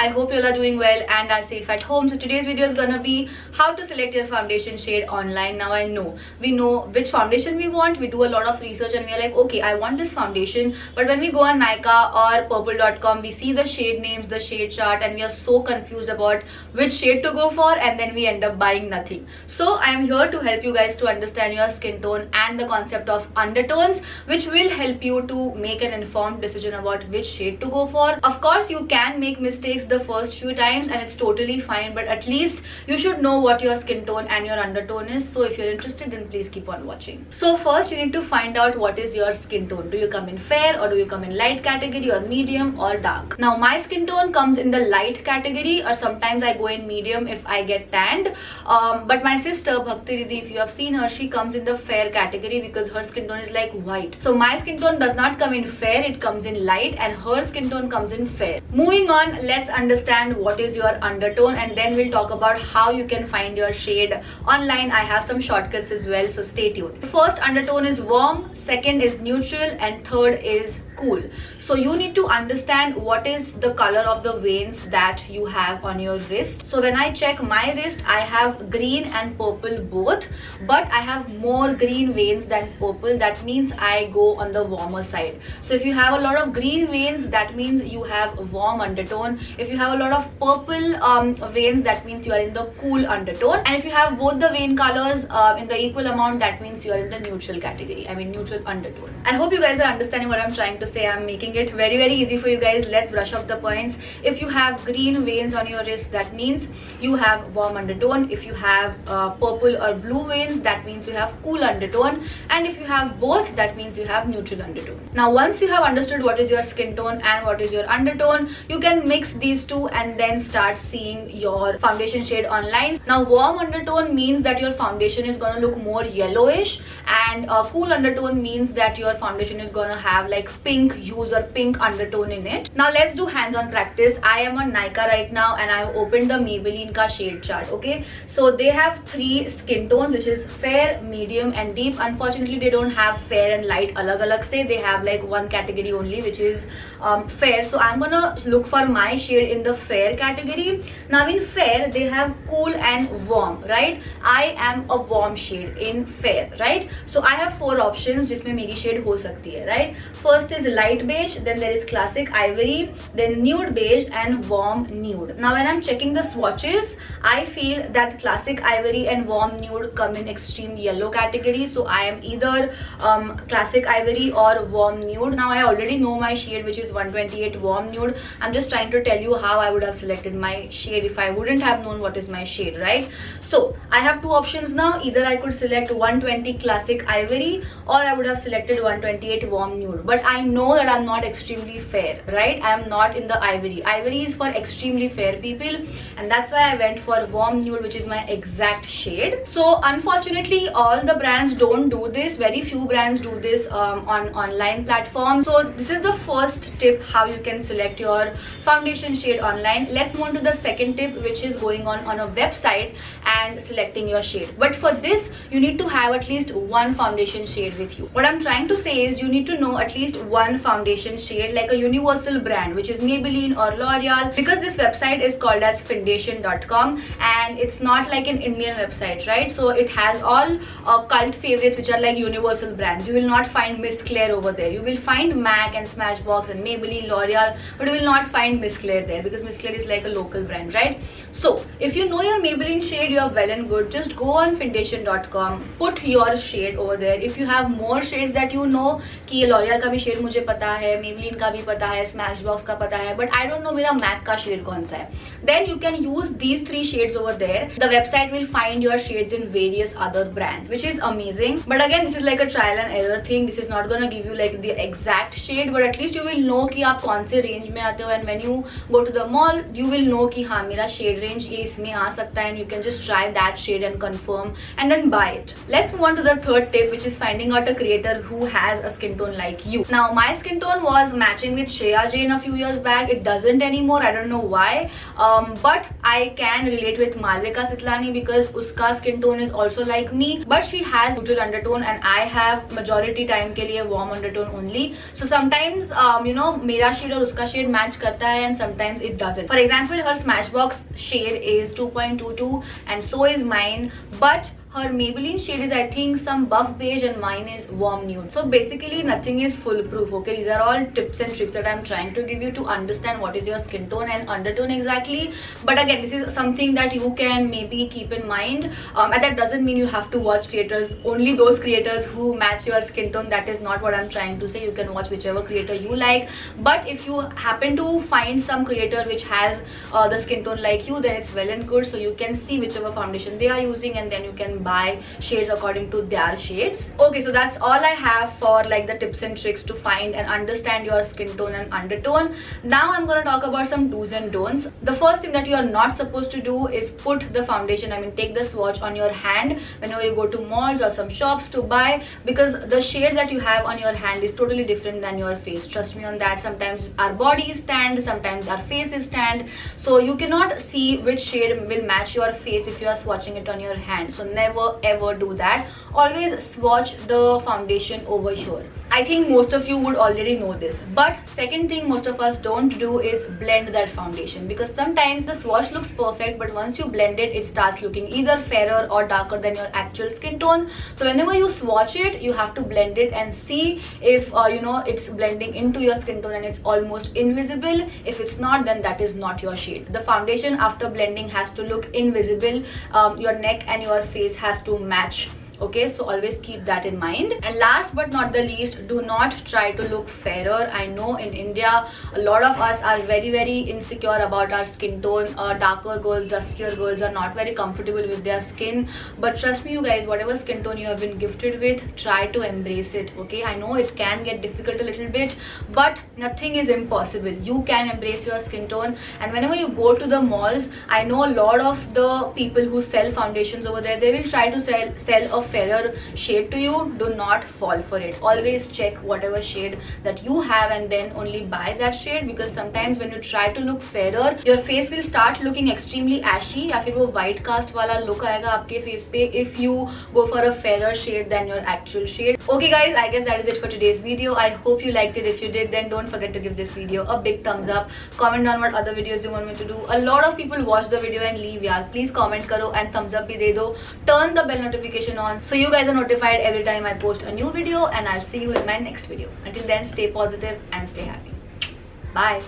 hope you all are doing well and are safe at home. So today's video is gonna be how to select your foundation shade online. Now I know we know which foundation we want. We do a lot of research and we are like, okay, I want this foundation. But when we go on Nykaa or purple.com, we see the shade names, the shade chart, and we are so confused about which shade to go for, and then we end up buying nothing. So I am here to help you guys to understand your skin tone and the concept of undertones, which will help you to make an informed decision about which shade to go for. Of course, you can make mistakes the first few times and it's totally fine, but at least you should know what your skin tone and your undertone is. So if you're interested, then please keep on watching. So first you need to find out what is your skin tone. Do you come in fair or do you come in light category or medium or dark? Now my skin tone comes in the light category, or sometimes I go in medium if I get tanned. But my sister Bhakti Didi, if you have seen her, she comes in the fair category because her skin tone is like white. So my skin tone does not come in fair, it comes in light, and her skin tone comes in fair. Moving on, let's understand what is your undertone, and then we'll talk about how you can find your shade online. I have some shortcuts as well, so stay tuned. First undertone is warm, second is neutral, and third is cool. So you need to understand what is the color of the veins that you have on your wrist. So when I check my wrist, I have green and purple both, but I have more green veins than purple. That means I go on the warmer side. So if you have a lot of green veins, that means you have a warm undertone. If you have a lot of purple veins, that means you are in the cool undertone. And if you have both the vein colors in the equal amount, that means you are in the neutral category. I mean neutral undertone. I hope you guys are understanding what I'm trying to say. I'm making it very easy for you guys. Let's brush up the points. If you have green veins on your wrist, that means you have warm undertone. If you have purple or blue veins, that means you have cool undertone. And if you have both, that means you have neutral undertone. Now once you have understood what is your skin tone and what is your undertone, you can mix these two and then start seeing your foundation shade online. Now warm undertone means that your foundation is going to look more yellowish, and cool undertone means that your foundation is going to have like pink hues or pink undertone in it. Now let's do hands-on practice. I am on Nykaa right now and I have opened the Maybelline ka shade chart. Okay, so they have 3 skin tones, which is fair, medium and deep. Unfortunately, they don't have fair and light alag se. They have like one category only, which is fair. So I'm gonna look for my shade in the fair category. Now in fair, they have cool and warm, right? I am a warm shade in fair, right? So I have 4 options जिसमें मेरी shade हो सकती है, right? First is light beige, then there is classic ivory, then nude beige and warm nude. Now when I'm checking the swatches, I feel that classic ivory and warm nude come in extreme yellow category. So I am either classic ivory or warm nude. Now I already know my shade, which is 128 warm nude. I'm just trying to tell you how I would have selected my shade if I wouldn't have known what is my shade, right? So I have 2 options now. Either I could select 120 classic ivory or I would have selected 128 warm nude. But I know that I'm not extremely fair, right? I am not in the ivory. Ivory is for extremely fair people, and that's why I went for warm nude, which is my exact shade. So unfortunately, all the brands don't do this. Very few brands do this on online platforms. So this is the first tip, how you can select your foundation shade online. Let's move on to the second tip, which is going on a website and selecting your shade. But for this, you need to have at least one foundation shade with you. What I'm trying to say is you need to know at least one foundation shade, like a universal brand, which is Maybelline or L'Oreal, because this website is called as foundation.com and it's not like an Indian website, right? So it has all cult favorites which are like universal brands. You will not find Miss Claire over there. You will find MAC and Smashbox and Maybelline, L'Oreal, but you will not find Miss Claire there because Miss Claire is like a local brand, right? So if you know your Maybelline shade, you are well and good. Just go on foundation.com, put your shade over there. If you have more shades that you know, कि L'Oreal का भी shade मुझे पता है, Maybelline का भी पता है, Smashbox का पता है, but I don't know मेरा MAC का shade कौन सा है, then you can use these 3 shades over there. The website will find your shades in various other brands, which is amazing. But again, this is like a trial and error thing. This is not gonna give you like the exact shade, but at least you will know कि आप कौन से range में आते हो, and when you go to the mall, you will know कि हाँ मेरा shade range ये इसमें आ सकता है, and you can just try that shade and confirm and then buy it. Let's move on to the third tip, which is finding out a creator who has a skin tone like you. Now my skin tone was matching with Shreya Jain a few years back. It doesn't anymore. I don't know why. But I can relate with Malvika Sitlani because uska skin tone is also like me, but she has neutral undertone and I have majority time ke liye warm undertone only. So sometimes mera shade or uska shade match karta hai and sometimes it doesn't. For example, her Smashbox shade is 2.22 and so is mine, but her Maybelline shade is, I think, some buff beige and mine is warm nude. So basically nothing is foolproof, okay? These are all tips and tricks that I'm trying to give you to understand what is your skin tone and undertone exactly. But again, this is something that you can maybe keep in mind, and that doesn't mean you have to watch creators, only those creators who match your skin tone. That is not what I'm trying to say. You can watch whichever creator you like, but if you happen to find some creator which has the skin tone like you, then it's well and good. So you can see whichever foundation they are using and then you can buy shades according to their shades. Okay, so that's all I have for like the tips and tricks to find and understand your skin tone and undertone. Now I'm going to talk about some do's and don'ts. The first thing that you are not supposed to do is put the foundation, I mean take the swatch on your hand whenever you go to malls or some shops to buy, because the shade that you have on your hand is totally different than your face. Trust me on that. Sometimes our body is tanned, sometimes our face is tanned, so you cannot see which shade will match your face if you are swatching it on your hand. So never ever do that. Always swatch the foundation over here. I think most of you would already know this, but second thing most of us don't do is blend that foundation, because sometimes the swatch looks perfect but once you blend it, it starts looking either fairer or darker than your actual skin tone. So whenever you swatch it, you have to blend it and see if it's blending into your skin tone and it's almost invisible. If it's not, then that is not your shade. The foundation after blending has to look invisible. Your neck and your face has to match. Okay, so always keep that in mind. And last but not the least, do not try to look fairer. I know in India a lot of us are very insecure about our skin tone. Darker girls, duskier girls are not very comfortable with their skin, but trust me you guys, whatever skin tone you have been gifted with, try to embrace it. Okay, I know it can get difficult a little bit, but nothing is impossible. You can embrace your skin tone. And whenever you go to the malls, I know a lot of the people who sell foundations over there, they will try to sell a fairer shade to you. Do not fall for it. Always check whatever shade that you have and then only buy that shade, because sometimes when you try to look fairer, your face will start looking extremely ashy या फिर वो white cast वाला look आएगा आपके face पे if you go for a fairer shade than your actual shade. Okay guys, I guess that is it for today's video. I hope you liked it. If you did, then don't forget to give this video a big thumbs up. Comment down what other videos you want me to do. A lot of people watch the video and leave यार. Please comment करो and thumbs up भी दे दो. Turn the bell notification on so you guys are notified every time I post a new video, and I'll see you in my next video. Until then, stay positive and stay happy. Bye.